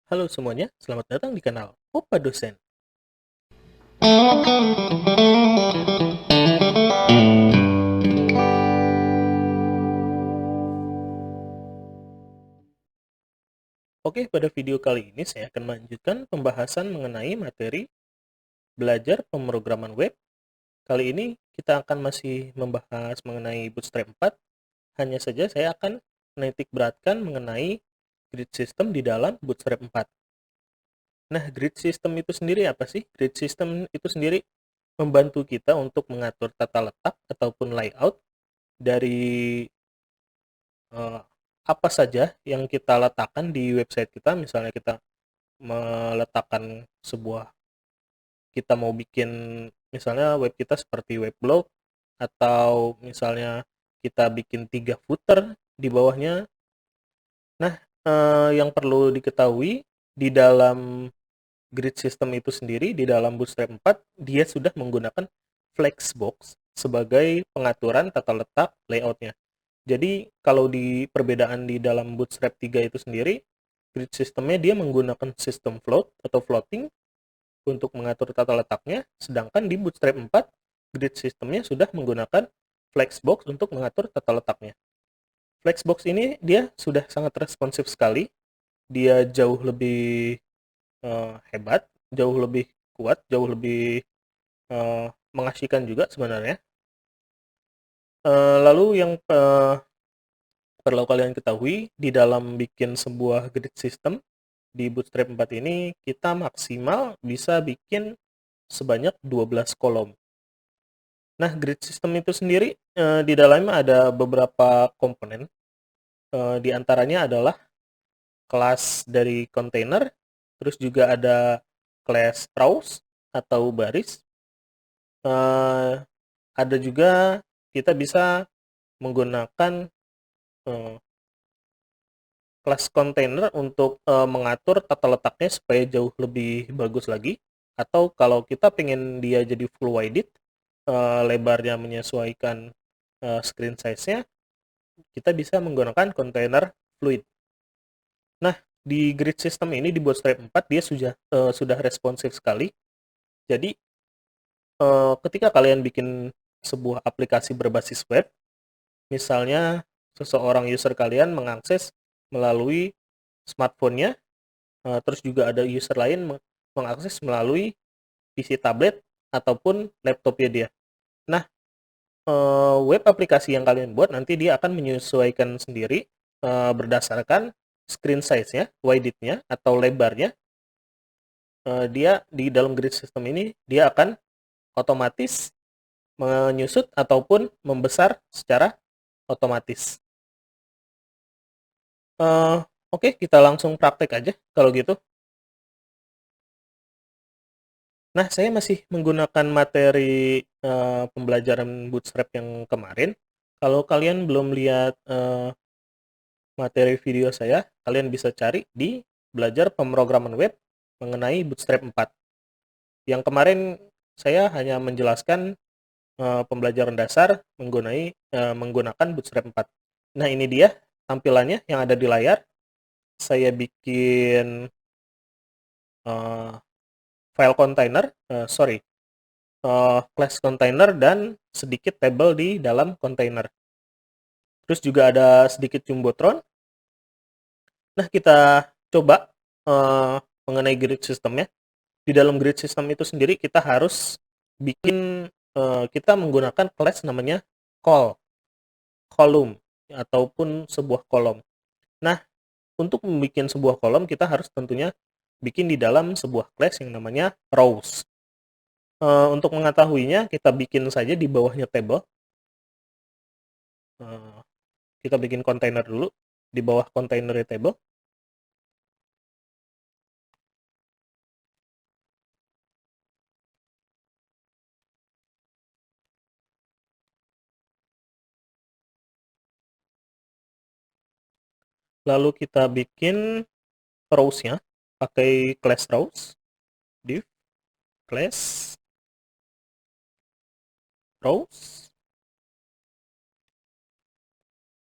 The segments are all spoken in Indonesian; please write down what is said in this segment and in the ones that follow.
Halo semuanya, selamat datang di kanal Opa Dosen. Oke, pada video kali ini saya akan melanjutkan pembahasan mengenai materi belajar pemrograman web. Kali ini kita akan masih membahas mengenai Bootstrap 4, hanya saja saya akan menitik beratkan mengenai grid system di dalam Bootstrap 4. Nah, grid system itu sendiri apa sih? Grid system itu sendiri membantu kita untuk mengatur tata letak ataupun layout dari eh, apa saja yang kita letakkan di website kita. Misalnya kita meletakkan sebuah, kita mau bikin misalnya web kita seperti web blog, atau misalnya kita bikin 3 footer di bawahnya. Nah, yang perlu diketahui di dalam grid system itu sendiri, di dalam Bootstrap 4 dia sudah menggunakan Flexbox sebagai pengaturan tata letak layoutnya. Jadi kalau di perbedaan di dalam Bootstrap 3 itu sendiri, grid systemnya dia menggunakan sistem float atau floating untuk mengatur tata letaknya, sedangkan di Bootstrap 4 grid systemnya sudah menggunakan Flexbox untuk mengatur tata letaknya. Flexbox ini dia sudah sangat responsif sekali, dia jauh lebih hebat, jauh lebih kuat, jauh lebih mengasihkan juga sebenarnya. Lalu yang perlu kalian ketahui, di dalam bikin sebuah grid system di Bootstrap 4 ini, kita maksimal bisa bikin sebanyak 12 kolom. Nah, grid system itu sendiri di dalamnya ada beberapa komponen. Di antaranya adalah kelas dari container, terus juga ada class rows atau baris. Eh, ada juga kita bisa menggunakan eh, kelas container untuk mengatur tata letaknya supaya jauh lebih bagus lagi. Atau kalau kita pengen dia jadi full width, lebarnya menyesuaikan screen size-nya, kita bisa menggunakan container fluid. Nah, di grid system ini di Bootstrap 4 dia sudah responsif sekali. Jadi ketika kalian bikin sebuah aplikasi berbasis web, misalnya seseorang user kalian mengakses melalui smartphone-nya, terus juga ada user lain mengakses melalui PC tablet ataupun laptopnya dia. Nah, web aplikasi yang kalian buat nanti dia akan menyesuaikan sendiri berdasarkan screen size-nya, width-nya atau lebarnya. Dia di dalam grid system ini dia akan otomatis menyusut ataupun membesar secara otomatis. Oke, kita langsung praktek aja kalau gitu. Nah, saya masih menggunakan materi pembelajaran Bootstrap yang kemarin. Kalau kalian belum lihat materi video saya, kalian bisa cari di belajar pemrograman web mengenai Bootstrap 4. Yang kemarin saya hanya menjelaskan pembelajaran dasar menggunakan Bootstrap 4. Nah, ini dia tampilannya yang ada di layar. Saya bikin uh, file container, class container dan sedikit table di dalam container. Terus juga ada sedikit jumbotron. Nah, kita coba mengenai grid systemnya. Di dalam grid system itu sendiri kita harus bikin, kita menggunakan class namanya column ataupun sebuah kolom. Nah, untuk membuat sebuah kolom kita harus tentunya bikin di dalam sebuah class yang namanya rows. Untuk mengetahuinya kita bikin saja di bawahnya table. Eh, kita bikin container dulu di bawah container table. Lalu kita bikin rows-nya pakai class rows, div class rows.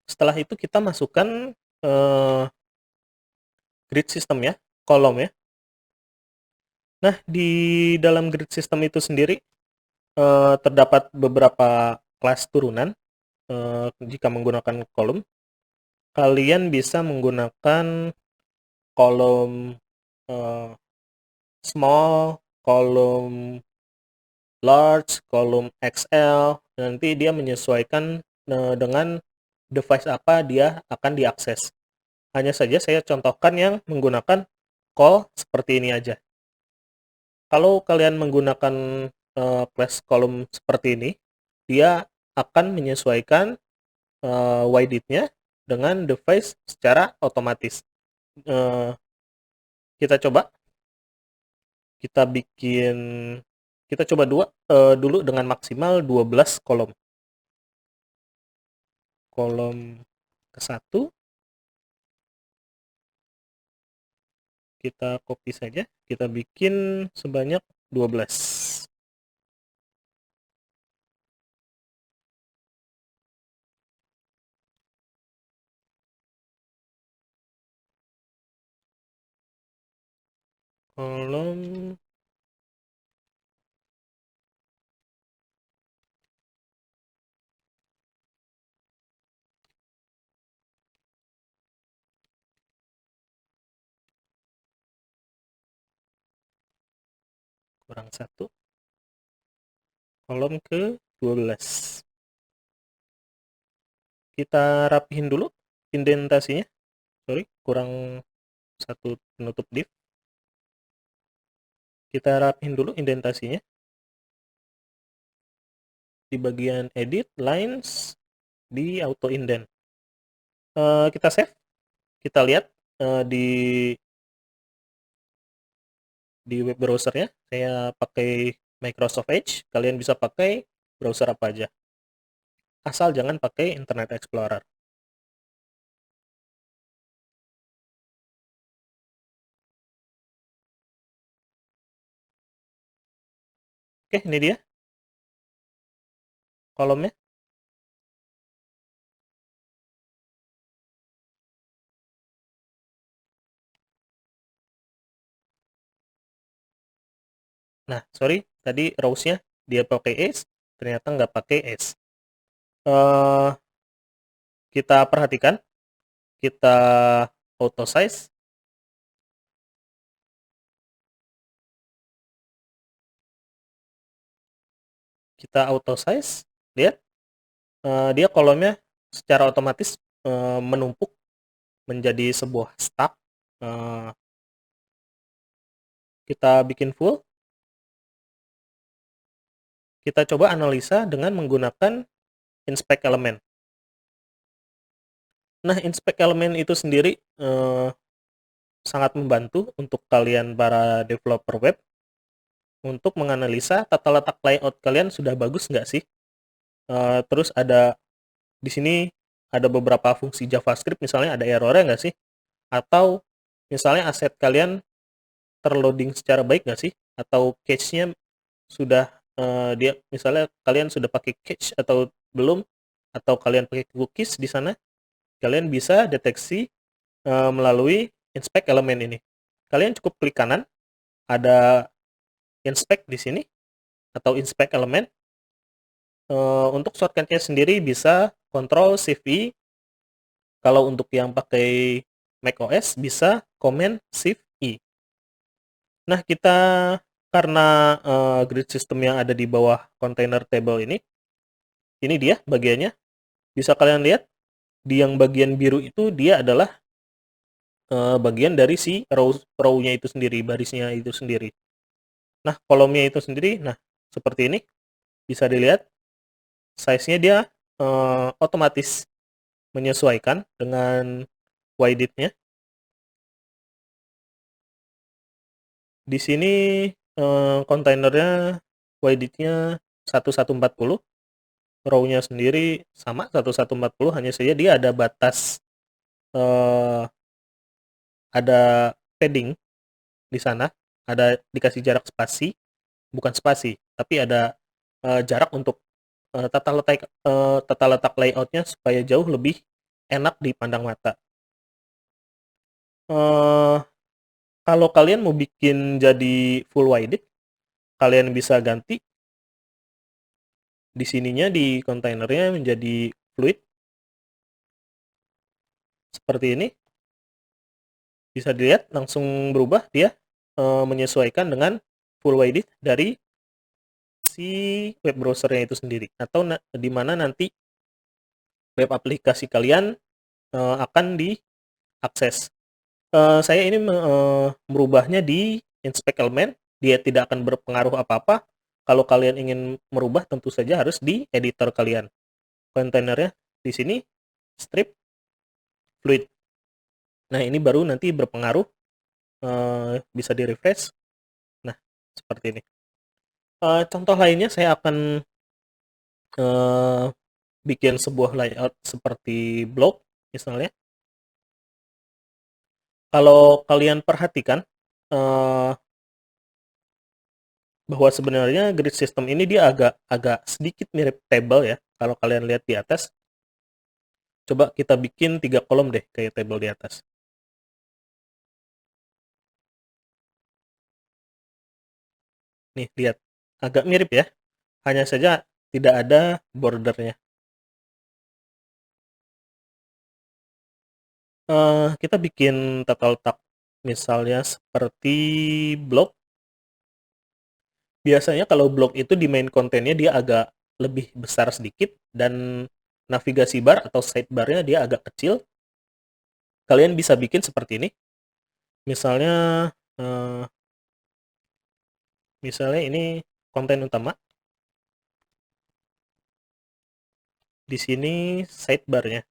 Setelah itu kita masukkan grid system ya. kolom ya. Nah, di dalam grid system itu sendiri terdapat beberapa kelas turunan. Jika menggunakan kolom, kalian bisa menggunakan kolom small, kolom large, kolom XL. Nanti dia menyesuaikan dengan device apa dia akan diakses. Hanya saja saya contohkan yang menggunakan call seperti ini aja. Kalau kalian menggunakan class kolom seperti ini, dia akan menyesuaikan width-nya dengan device secara otomatis. Kita coba, kita coba dulu dengan maksimal 12 kolom. Kolom ke-1 kita copy saja, kita bikin sebanyak 12. Kolom kurang 1, kolom ke-12. Kita rapihin dulu indentasinya. Sorry, kurang 1 penutup div. Kita rapihin dulu indentasinya. Di bagian edit, lines, di auto indent. Kita save, kita lihat di web browsernya. Saya pakai Microsoft Edge, kalian bisa pakai browser apa aja. Asal jangan pakai Internet Explorer. Oke, ini dia kolomnya. Nah, sorry, tadi rows-nya dia pakai S, ternyata nggak pakai S. Kita perhatikan, kita auto size, lihat dia kolomnya secara otomatis menumpuk menjadi sebuah stack. Kita bikin full, kita coba analisa dengan menggunakan inspect element. Nah, inspect element itu sendiri sangat membantu untuk kalian para developer web untuk menganalisa tata letak layout kalian sudah bagus nggak sih. Terus ada di sini ada beberapa fungsi JavaScript, misalnya ada errornya nggak sih, atau misalnya aset kalian terloading secara baik nggak sih, atau cache-nya sudah dia misalnya kalian sudah pakai cache atau belum, atau kalian pakai cookies di sana. Kalian bisa deteksi melalui inspect element ini. Kalian cukup klik kanan, ada inspect di sini atau inspect element. Untuk shortcut-nya sendiri bisa Ctrl Shift I. Kalau untuk yang pakai macOS bisa Command Shift I. Nah, kita karena grid system yang ada di bawah container table ini dia bagiannya. Bisa kalian lihat di yang bagian biru itu dia adalah bagian dari si row-nya itu sendiri, barisnya itu sendiri. Nah, kolomnya itu sendiri, nah seperti ini. Bisa dilihat size-nya dia otomatis menyesuaikan dengan width-nya. Di sini kontainernya width-nya 1140, row-nya sendiri sama 1140, hanya saja dia ada batas, ada padding di sana, ada dikasih jarak spasi, bukan spasi, tapi ada jarak untuk tata letak layout-nya supaya jauh lebih enak dipandang mata. Kalau kalian mau bikin jadi full wide, kalian bisa ganti di sininya di kontainernya menjadi fluid seperti ini. Bisa dilihat langsung berubah dia menyesuaikan dengan full wide dari si web browsernya itu sendiri, atau di mana nanti web aplikasi kalian akan diakses. Saya ini merubahnya di inspect element, dia tidak akan berpengaruh apa-apa. Kalau kalian ingin merubah, tentu saja harus di editor kalian. Kontainernya di sini strip fluid. Nah, ini baru nanti berpengaruh, bisa di refresh. Nah, seperti ini. Contoh lainnya saya akan eh, bikin sebuah layout seperti blog misalnya. Kalau kalian perhatikan eh, bahwa sebenarnya grid system ini dia agak agak sedikit mirip table ya. Kalau kalian lihat di atas, coba kita bikin 3 kolom deh kayak table di atas. Nih, lihat. Agak mirip ya. Hanya saja tidak ada bordernya. Kita bikin tata letak misalnya seperti blog. Biasanya kalau blog itu di main kontennya dia agak lebih besar sedikit, dan navigasi bar atau sidebarnya dia agak kecil. Kalian bisa bikin seperti ini. Misalnya eh, misalnya ini konten utama. Di sini sidebarnya.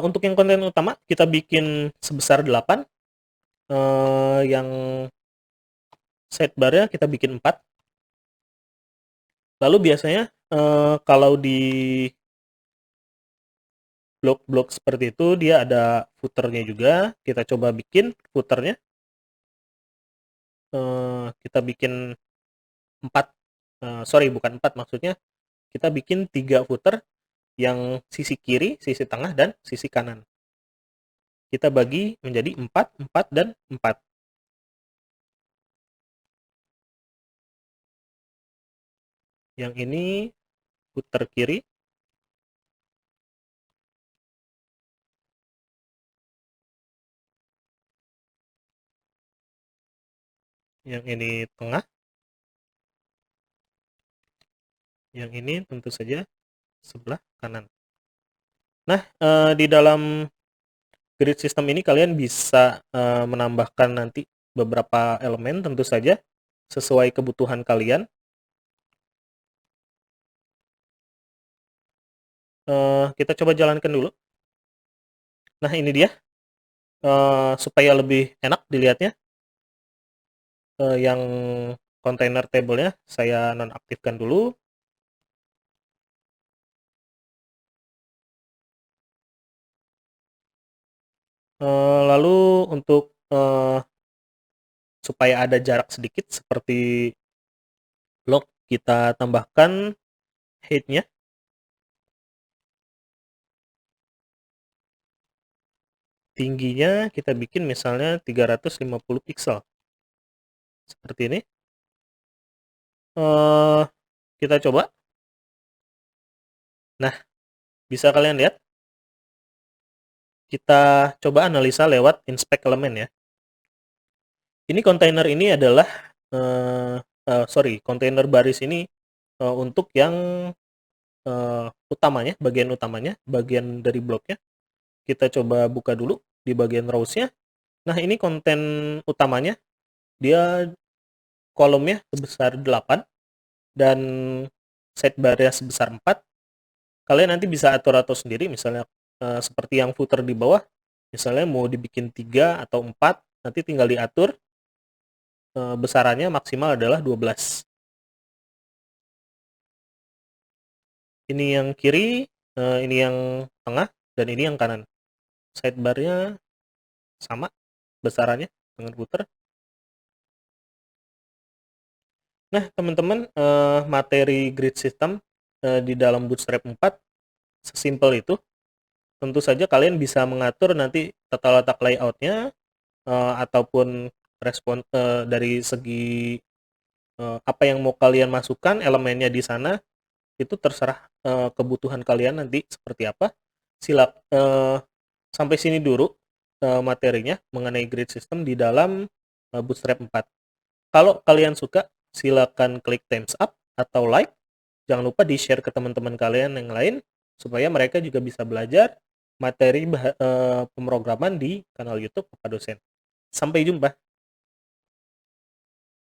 Untuk yang konten utama kita bikin sebesar 8. Yang sidebarnya kita bikin 4. Lalu biasanya kalau di blog-blog seperti itu dia ada footernya juga. Kita coba bikin footernya. Kita bikin 4. Sorry, bukan 4, maksudnya kita bikin 3 footer, yang sisi kiri, sisi tengah, dan sisi kanan. Kita bagi menjadi 4, 4, dan 4. Yang ini footer kiri, yang ini tengah, yang ini tentu saja sebelah kanan. Nah, di dalam grid system ini kalian bisa menambahkan nanti beberapa elemen, tentu saja sesuai kebutuhan kalian. Kita coba jalankan dulu. Nah, ini dia. Supaya lebih enak dilihatnya, yang kontainer table-nya saya nonaktifkan dulu. Lalu untuk supaya ada jarak sedikit seperti log, kita tambahkan height-nya. Tingginya kita bikin misalnya 350 pixel. Seperti ini. Kita coba. Nah, bisa kalian lihat. Kita coba analisa lewat inspect elemen ya. Ini kontainer ini adalah kontainer baris ini untuk yang utamanya, bagian dari bloknya. Kita coba buka dulu di bagian rows-nya. Nah, ini konten utamanya, dia kolomnya sebesar 8 dan sidebar-nya sebesar 4. Kalian nanti bisa atur-atur sendiri, misalnya seperti yang footer di bawah, misalnya mau dibikin 3 atau 4, nanti tinggal diatur. Besarannya maksimal adalah 12. Ini yang kiri, ini yang tengah, dan ini yang kanan. Sidebar-nya sama besarannya dengan footer. Nah, teman-teman, materi grid system di dalam Bootstrap 4 sesimpel itu. tentu saja kalian bisa mengatur nanti tata letak layout-nya, ataupun dari segi, apa yang mau kalian masukkan elemennya di sana, itu terserah, kebutuhan kalian nanti seperti apa. Sampai sini dulu, materinya mengenai grid system di dalam, Bootstrap 4. Kalau kalian suka, silakan klik thumbs up atau like. Jangan lupa di-share ke teman-teman kalian yang lain, supaya mereka juga bisa belajar materi pemrograman di kanal YouTube Papa Dosen. Sampai jumpa.